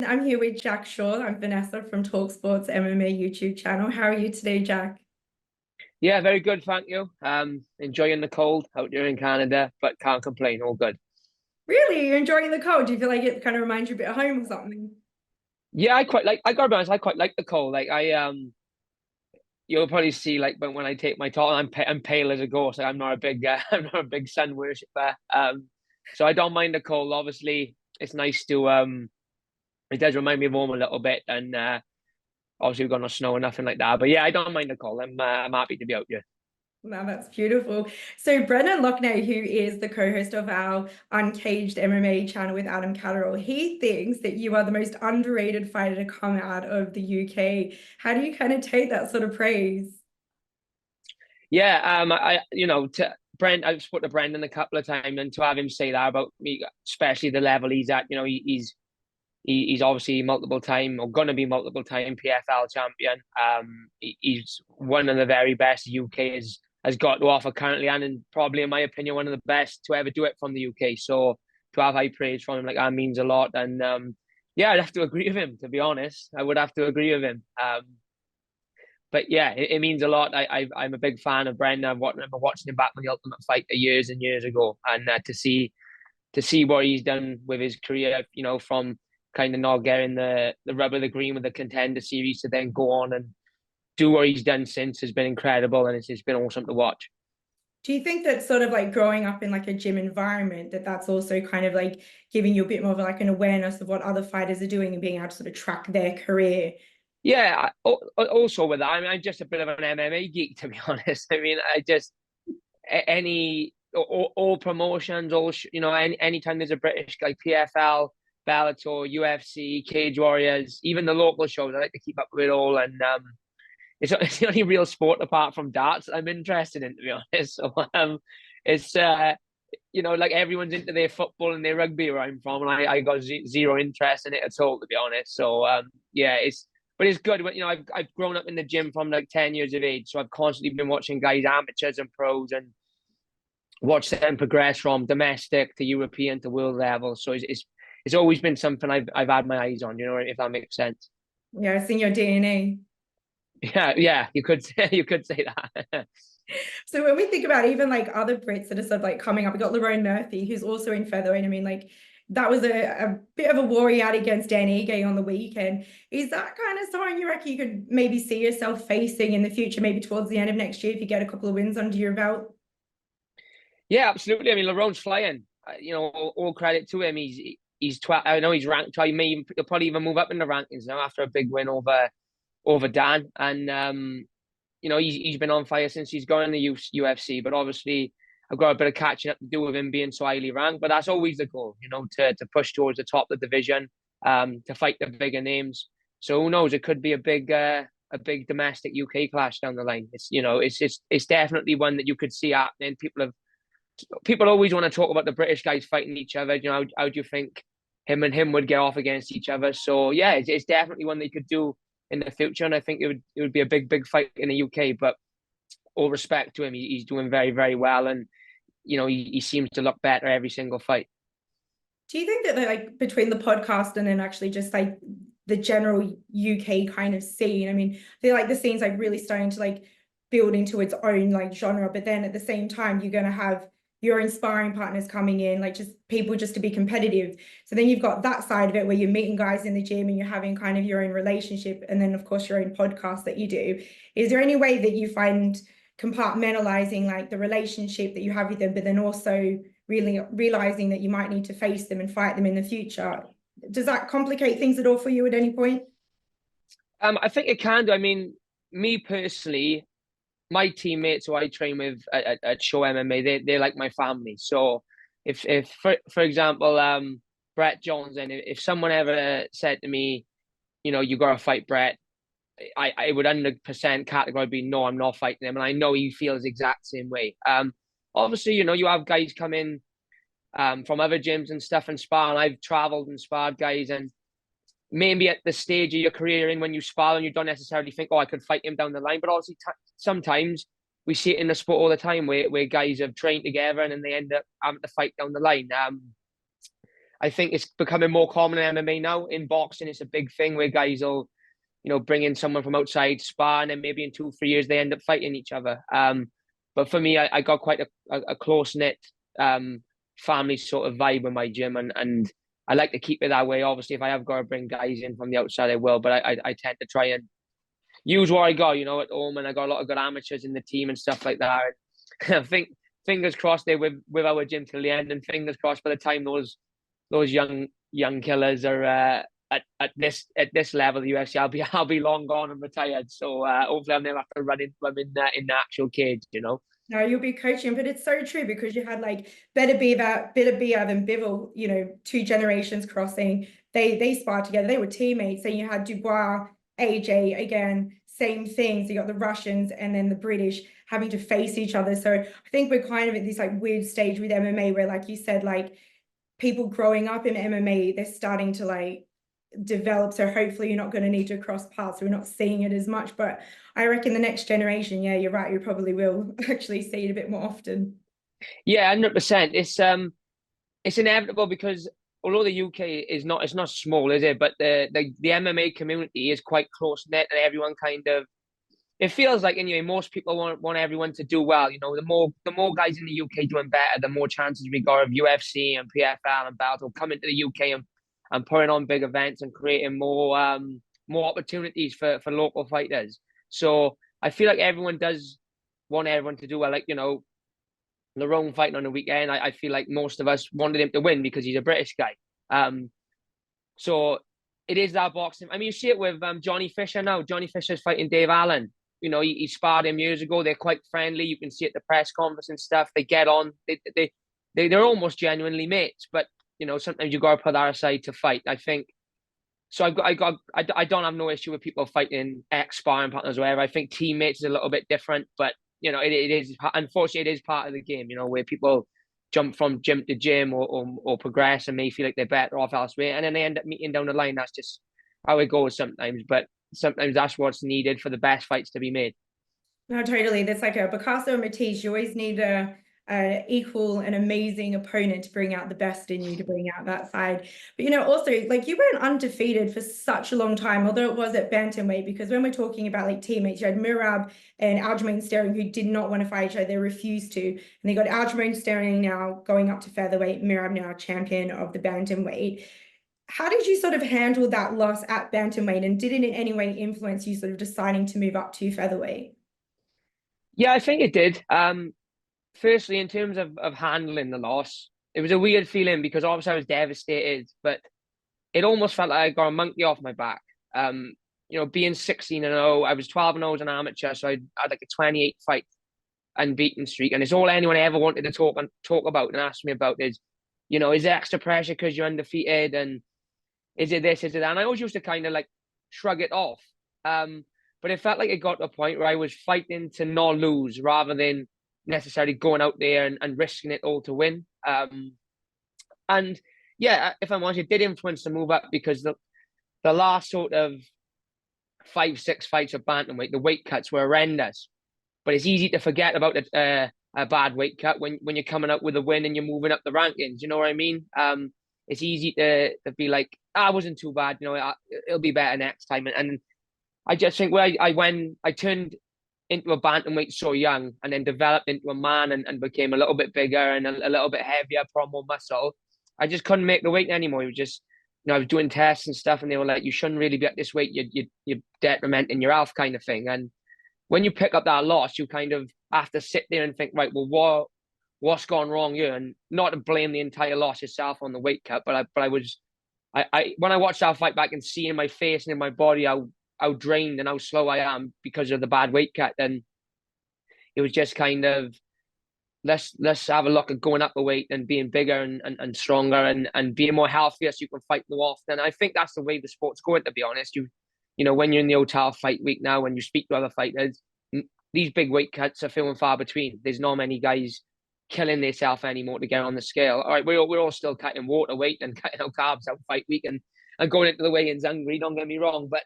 I'm here with Jack Shaw. I'm Vanessa from talkSPORT's MMA YouTube channel. How are you today, Jack? Yeah, very good, thank you. Enjoying the cold out here in Canada, but can't complain. All good. Really? You're enjoying the cold? Do you feel like it kind of reminds you a bit of home or something? Yeah, I quite like. I gotta be honest, I quite like the cold. You'll probably see like when I take my top, I'm pale as a ghost. Like, I'm not a big I'm not a big sun worshipper. So I don't mind the cold. Obviously, it's nice to It does remind me of home a little bit, and obviously we've got no snow or nothing like that. But yeah, I don't mind the cold. I'm happy to be out here. Wow, that's beautiful. So Brendan Loughnane, who is the co-host of our Uncaged MMA channel with Adam Catterall, he thinks that you are the most underrated fighter to come out of the UK. How do you kind of take that sort of praise? Yeah, to Brent, I've spoken to Brendan a couple of times, and to have him say that about me, especially the level he's at, he's obviously multiple time or gonna be multiple time PFL champion. He's one of the very best UK has got to offer currently, and probably in my opinion one of the best to ever do it from the UK. So to have high praise from him like that means a lot, and yeah, I'd have to agree with him. To be honest, I would have to agree with him. But yeah, it means a lot. I'm a big fan of Brendan. I remember watching him back on the Ultimate Fighter years and years ago, and to see what he's done with his career, from kind of not getting the rub of the green with the Contender Series to then go on and do what he's done since has been incredible, and it's been awesome to watch. Do you think that sort of like growing up in like a gym environment, that that's also kind of like giving you a bit more of like an awareness of what other fighters are doing and being able to sort of track their career? Yeah, also with that, I mean, I'm just a bit of an MMA geek, to be honest. I mean, I just any all promotions, anytime there's a British like PFL, Bellator, UFC, Cage Warriors, even the local shows, I like to keep up with it all. And it's the only real sport apart from darts I'm interested in, to be honest. So it's like everyone's into their football and their rugby where I'm from, and I got zero interest in it at all, to be honest. So yeah, it's good. I've grown up in the gym from like 10 years of age, so I've constantly been watching guys, amateurs and pros, and watch them progress from domestic to European to world level. So it's always been something I've had my eyes on. If that makes sense. Yeah, it's in your DNA. Yeah, you could say that. So when we think about even like other Brits that are sort of like coming up, we got Lerone Murphy, who's also in featherweight. I mean, like that was a bit of a worry out against Dan Ige on the weekend. Is that kind of something you reckon you could maybe see yourself facing in the future, maybe towards the end of next year if you get a couple of wins under your belt? Yeah, absolutely. I mean, Larone's flying. All credit to him. He's 12. I know he's ranked. He'll probably even move up in the rankings now after a big win over Dan. And he's been on fire since he's gone in the UFC. But obviously, I've got a bit of catching up to do with him being so highly ranked. But that's always the goal, to push towards the top of the division, to fight the bigger names. So who knows? It could be a big domestic UK clash down the line. It's definitely one that you could see happening. People always want to talk about the British guys fighting each other. How do you think him and him would get off against each other? So yeah, it's definitely one they could do in the future, and I think it would be a big fight in the UK. But all respect to him, he's doing very very well, and he seems to look better every single fight. Do you think that like between the podcast and then actually just like the general UK kind of scene, I mean, I feel like the scene's like really starting to like build into its own like genre, but then at the same time, you're going to have your inspiring partners coming in, like just people just to be competitive. So then you've got that side of it where you're meeting guys in the gym and you're having kind of your own relationship, and then of course your own podcast that you do. Is there any way that you find compartmentalizing like the relationship that you have with them, but then also really realizing that you might need to face them and fight them in the future? Does that complicate things at all for you at any point? I think it can do. I mean, me personally, my teammates who I train with at Show MMA, they're like my family. So if for example, Brett Jones, and if someone ever said to me, you got to fight Brett, I would 100% category be no, I'm not fighting him, and I know he feels the exact same way. Obviously, you have guys come in from other gyms and stuff and spar, and I've traveled and sparred guys, and maybe at the stage of your career in when you spar and you don't necessarily think, oh, I could fight him down the line. But obviously, sometimes we see it in the sport all the time where guys have trained together and then they end up having to fight down the line. I think it's becoming more common in MMA now. In boxing, it's a big thing where guys will, bring in someone from outside, spar, and then maybe in 2, 3 years they end up fighting each other. But for me, I got quite a close knit family sort of vibe in my gym, and I like to keep it that way. Obviously, if I have got to bring guys in from the outside, I will. But I tend to try and use what I got, at home, and I got a lot of good amateurs in the team and stuff like that. I think fingers crossed they're with our gym till the end, and fingers crossed by the time those young killers are at this level of the UFC, I'll be long gone and retired. So hopefully I'll never have to run into them in the actual cage. No, you'll be coaching, but it's so true because you had like Better Beav and Bivol, 2 generations crossing. They sparred together. They were teammates. Then you had Dubois, AJ again, same things. So you got the Russians and then the British having to face each other. So I think we're kind of at this like weird stage with MMA where, like you said, like people growing up in MMA, they're starting to like develop. So hopefully you're not going to need to cross paths. We're not seeing it as much, but I reckon the next generation, yeah, you're right, you probably will actually see it a bit more often. Yeah, 100%. It's inevitable because although the UK it's not small, is it? But the MMA community is quite close knit, and everyone kind of, it feels like anyway, most people want everyone to do well. The more guys in the UK doing better, the more chances we got of UFC and PFL and Bellator coming to the UK and putting on big events and creating more opportunities for local fighters. So I feel like everyone does want everyone to do well. Like, Lerone fighting on the weekend, I feel like most of us wanted him to win because he's a British guy. So it is that boxing. I mean, you see it with Johnny Fisher now. Johnny Fisher's fighting Dave Allen. He sparred him years ago. They're quite friendly. You can see at the press conference and stuff. They get on. They're almost genuinely mates. But sometimes you got to put that aside to fight. I think. So I don't have no issue with people fighting ex-sparring partners or whatever. I think teammates is a little bit different, but it is, unfortunately, it is part of the game. Where people jump from gym to gym or progress and may feel like they're better off elsewhere, and then they end up meeting down the line. That's just how it goes sometimes. But sometimes that's what's needed for the best fights to be made. No, totally. There's like a Picasso and Matisse. You always need a equal and amazing opponent to bring out the best in you, to bring out that side. But also like you weren't undefeated for such a long time, although it was at bantamweight, because when we're talking about like teammates, you had Mirab and Aljamain Sterling who did not want to fight each other. They refused to. And they got Aljamain Sterling now going up to featherweight, Mirab now champion of the bantamweight. How did you sort of handle that loss at bantamweight, and did it in any way influence you sort of deciding to move up to featherweight? Yeah, I think it did. Firstly, in terms of handling the loss, it was a weird feeling because obviously I was devastated, but it almost felt like I got a monkey off my back. Being 16-0, I was 12-0 as an amateur, so I had like a 28 fight unbeaten streak, and it's all anyone ever wanted to talk about and ask me about is, is there extra pressure because you're undefeated, and is it this, is it that? And I always used to kind of like shrug it off. But it felt like it got to a point where I was fighting to not lose rather than necessarily going out there and risking it all to win. And yeah, if I'm honest, it did influence the move up because the last sort of 5, 6 fights of bantamweight, the weight cuts were horrendous. But it's easy to forget about a bad weight cut when you're coming up with a win and you're moving up the rankings. You know what I mean? It's easy to be like, I wasn't too bad. It'll be better next time. And I just think when I turned into a bantamweight so young and then developed into a man and became a little bit bigger and a little bit heavier, put on more muscle, I just couldn't make the weight anymore. It was just, I was doing tests and stuff and they were like, you shouldn't really be at this weight. You're detrimenting your health kind of thing. And when you pick up that loss, you kind of have to sit there and think, right, well, what's gone wrong here? And not to blame the entire loss itself on the weight cut, but I when I watched that fight back and seeing my face and in my body how drained and how slow I am because of the bad weight cut, then it was just kind of let's have a look at going up a weight and being bigger and stronger and being more healthier so you can fight more often. I think that's the way the sport's going, to be honest. When you're in the hotel fight week now, when you speak to other fighters, these big weight cuts are few and far between. There's not many guys killing themselves anymore to get on the scale. All right, we're all still cutting water weight and cutting out carbs out fight week and going into the weigh-ins hungry, don't get me wrong, but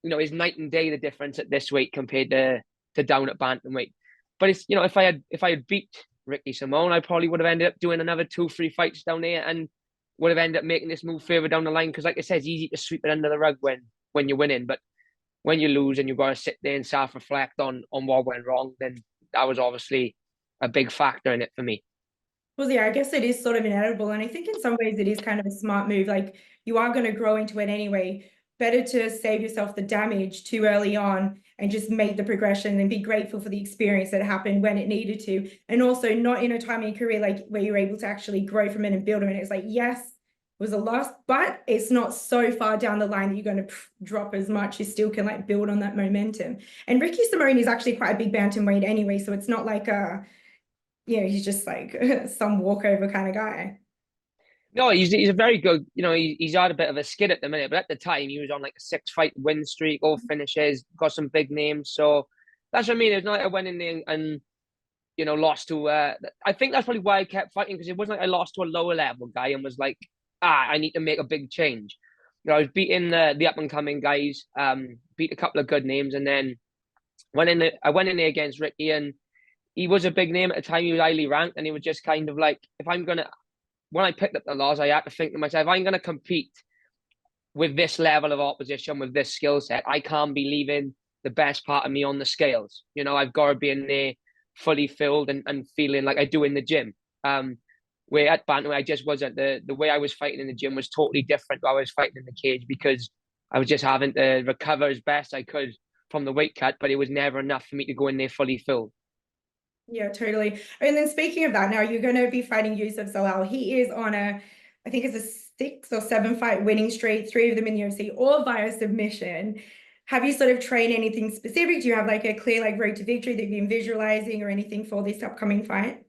it's night and day the difference at this weight compared to down at bantamweight. But it's if I had beat Ricky Simone, I probably would have ended up doing another 2-3 fights down there, and would have ended up making this move further down the line. Because, like I said, it's easy to sweep it under the rug when you're winning, but when you lose and you've got to sit there and self-reflect on what went wrong, then that was obviously a big factor in it for me. Well, yeah, I guess it is sort of inevitable. And I think in some ways it is kind of a smart move. Like you are going to grow into it anyway. Better to save yourself the damage too early on and just make the progression and be grateful for the experience that happened when it needed to. And also not in a time in your career like where you're able to actually grow from it and build on it. It's like, yes, it was a loss, but it's not so far down the line that you're going to drop as much. You still can like build on that momentum. And Ricky Simone is actually quite a big bantamweight anyway. So it's not like he's just like some walkover kind of guy. No, he's a very good, he's had a bit of a skid at the minute, but at the time he was on like a 6-fight win streak, all finishes, got some big names. So that's what I mean. It's not like I went in there and lost to, I think that's probably why I kept fighting, because it wasn't like I lost to a lower level guy and was like, I need to make a big change. I was beating the up and coming guys, beat a couple of good names, and then I went in there against Ricky, and he was a big name at the time. He was highly ranked, and he was just kind of like, when I picked up the laws, I had to think to myself, if I'm going to compete with this level of opposition, with this skill set, I can't be leaving the best part of me on the scales. I've got to be in there fully filled and feeling like I do in the gym. Where at bantamweight, I just wasn't. The way I was fighting in the gym was totally different to how I was fighting in the cage, because I was just having to recover as best I could from the weight cut, but it was never enough for me to go in there fully filled. Yeah, totally. And then speaking of that, now you're going to be fighting Yousef Zalal. He is on I think it's a 6 or 7 fight winning streak, 3 of them in the UFC, all via submission. Have you sort of trained anything specific? Do you have like a clear like road to victory that you've been visualizing or anything for this upcoming fight?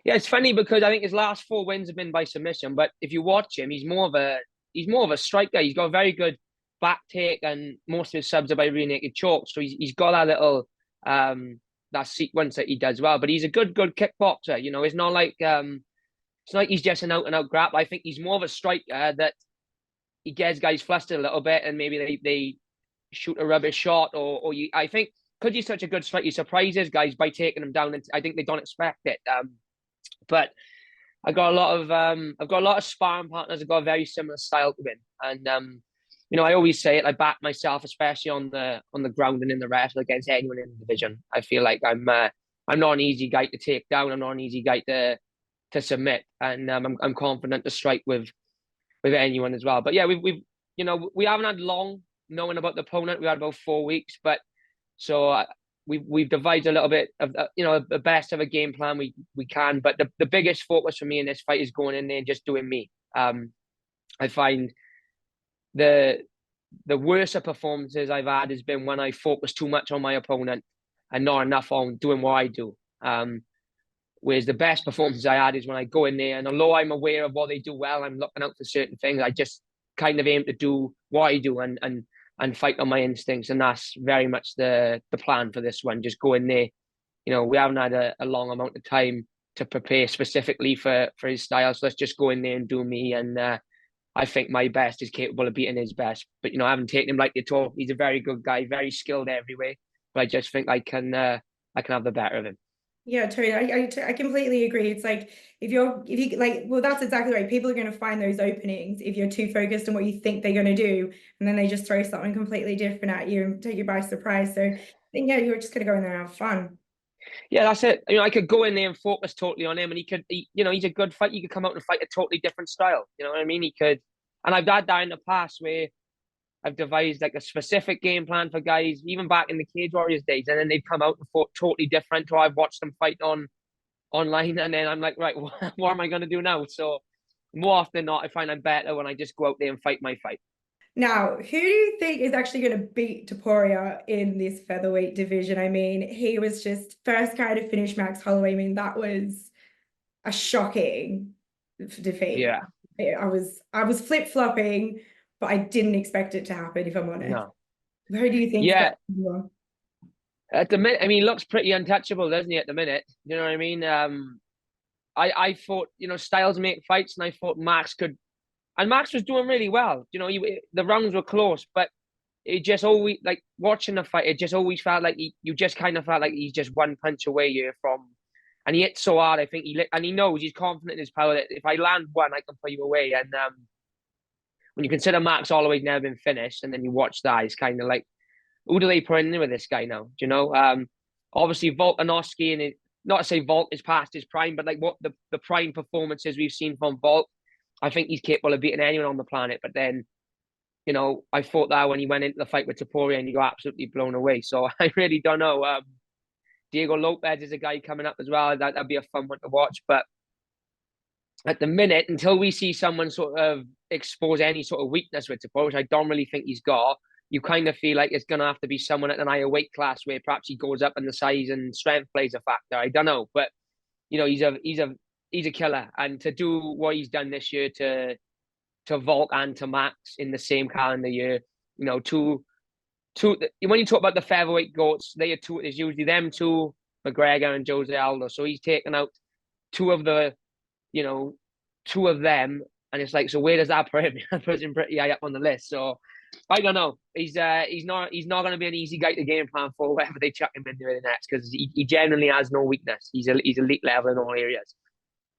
Yeah, it's funny because I think his last 4 wins have been by submission, but if you watch him, he's more of a striker. He's got a very good back take, and most of his subs are by rear naked choke. So he's got that little that sequence that he does well. But he's a good kickboxer. It's not like he's just an out and out grappler. I think he's more of a striker that he gets guys flustered a little bit, and maybe they shoot a rubbish shot, I think because he's such a good striker, he surprises guys by taking them down, and I think they don't expect it. But I've got a lot of sparring partners. I've got a very similar style to him, and I always say it. I back myself, especially on the ground and in the wrestle, against anyone in the division. I feel like I'm not an easy guy to take down. I'm not an easy guy to submit, and I'm confident to strike with anyone as well. But yeah, we haven't had long knowing about the opponent. We had about 4 weeks, but so we've devised a little bit of the best of a game plan we can. But the biggest focus for me in this fight is going in there and just doing me. I find the worst of performances I've had has been when I focus too much on my opponent and not enough on doing what I do. Whereas the best performances I had is when I go in there, and although I'm aware of what they do well, I'm looking out for certain things. I just kind of aim to do what I do and fight on my instincts, and that's very much the plan for this one. Just go in there. We haven't had a long amount of time to prepare specifically for his style, so let's just go in there and do me. And I think my best is capable of beating his best. But I haven't taken him lightly at all. He's a very good guy, very skilled everywhere. But I just think I can have the better of him. Yeah, totally. I completely agree. It's like if you like, well, that's exactly right. People are going to find those openings if you're too focused on what you think they're going to do, and then they just throw something completely different at you and take you by surprise. So I think you're just going to go in there and have fun. Yeah, that's it. I could go in there and focus totally on him, and he's a good fight. He could come out and fight a totally different style. You know what I mean? He could, and I've had that in the past where I've devised like a specific game plan for guys, even back in the Cage Warriors days, and then they've come out and fought totally different to I've watched them fight online, and then I'm like, right, what am I going to do now? So more often than not, I find I'm better when I just go out there and fight my fight. Now, who do you think is actually going to beat Topuria in this featherweight division? I mean, he was just first guy to finish Max Holloway. I mean, that was a shocking defeat. Yeah. I was flip-flopping, but I didn't expect it to happen, if I'm honest. No. Who do you think? Yeah. At the minute, I mean, he looks pretty untouchable, doesn't he, at the minute? You know what I mean? I thought, styles make fights, and I thought Max could, and Max was doing really well. The rounds were close, but it just always, like, watching the fight, it just always felt like you just kind of felt like he's just one punch away here And he hit so hard. I think and he knows, he's confident in his power that if I land one, I can put you away. And when you consider Max Holloway's never been finished, and then you watch that, it's kind of like, who do they put in there with this guy now? Do you know? Obviously Volkanovski, and not to say Volk is past his prime, but like what the prime performances we've seen from Volk, I think he's capable of beating anyone on the planet. But then, you know, I thought that when he went into the fight with Topuria, and he got absolutely blown away. So I really don't know. Diego Lopez is a guy coming up as well. That'd be a fun one to watch. But at the minute, until we see someone sort of expose any sort of weakness with Topuria, which I don't really think he's got, you kind of feel like it's going to have to be someone at an higher weight class where perhaps he goes up in the size and strength plays a factor. I don't know, but you know, he's a killer, and to do what he's done this year to Volk and to Max in the same calendar year, you know, when you talk about the featherweight goats, they are two. It's usually them two, McGregor and Jose Aldo. So he's taken out two of the, you know, two of them, and it's like, so where does that put him? That puts him pretty high up on the list. So I don't know. He's not going to be an easy guy to game plan for wherever they chuck him into the next, because he generally has no weakness. He's elite level in all areas.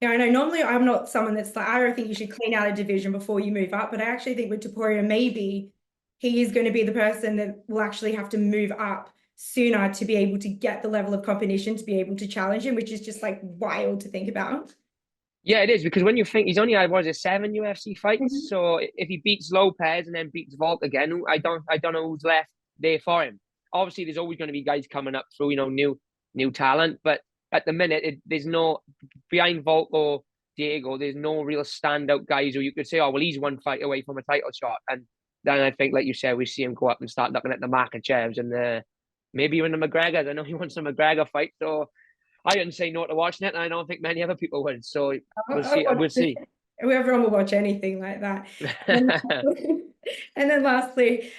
Yeah, I know. Normally, I'm not someone that's like, I don't think you should clean out a division before you move up. But I actually think with Topuria, maybe he is going to be the person that will actually have to move up sooner to be able to get the level of competition to be able to challenge him, which is just like wild to think about. Yeah, it is, because when you think he's only had, what is it, 7 UFC fights. So if he beats Lopez and then beats Volk again, I don't know who's left there for him. Obviously, there's always going to be guys coming up through, you know, new talent. But at the minute, there's no, behind Volk or Diego, there's no real standout guys who you could say, oh, well, he's one fight away from a title shot. And then I think, like you said, we see him go up and start looking at the Makachevs and maybe even the McGregors. I know he wants a McGregor fight, so I didn't say no to watching it, and I don't think many other people would. So we'll see. We'll see. Everyone will watch anything like that. And then lastly,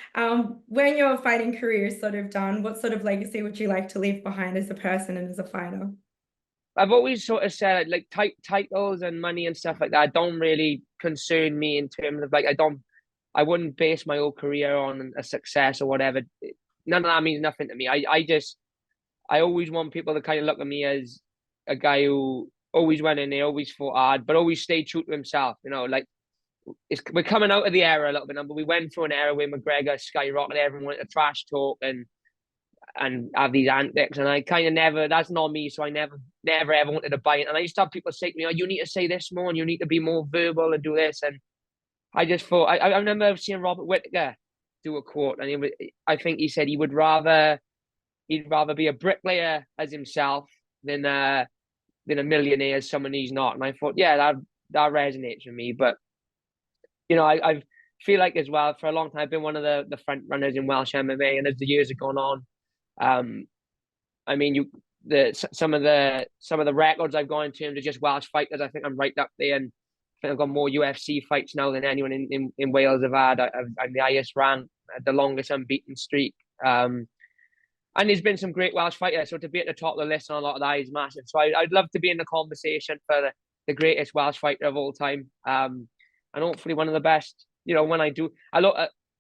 when your fighting career is sort of done, what sort of legacy would you like to leave behind as a person and as a fighter? I've always sort of said, like, titles and money and stuff like that don't really concern me in terms of, like, I wouldn't base my whole career on a success or whatever. None of that means nothing to me. I always want people to kind of look at me as a guy who always went in there, always fought hard, but always stayed true to himself. You know, like, we're coming out of the era a little bit now, but we went through an era where McGregor skyrocketed, everyone wanted to trash talk and have these antics, and I kind of never. That's not me, so I never ever wanted to buy it. And I used to have people say to me, "Oh, you need to say this more, and you need to be more verbal and do this." And I just thought, I remember seeing Robert Whittaker do a quote, and I think he said he'd rather be a bricklayer as himself than a millionaire as someone he's not. And I thought, yeah, that resonates with me. But you know, I feel like as well, for a long time I've been one of the front runners in Welsh MMA, and as the years have gone on, I mean, some of the records I've got in terms of just Welsh fighters, I think I'm right up there, and I think I've got more UFC fights now than anyone in Wales have had. I'm the highest ranked, the longest unbeaten streak. And there's been some great Welsh fighters, so to be at the top of the list on a lot of that is massive. So I'd love to be in the conversation for the greatest Welsh fighter of all time, and hopefully one of the best. You know, when I do, I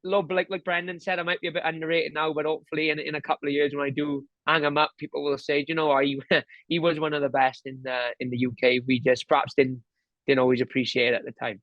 love like Brendan said, I might be a bit underrated now, but hopefully in a couple of years when I do hang him up, people will say, you know, he was one of the best in the UK. We just perhaps didn't always appreciate it at the time.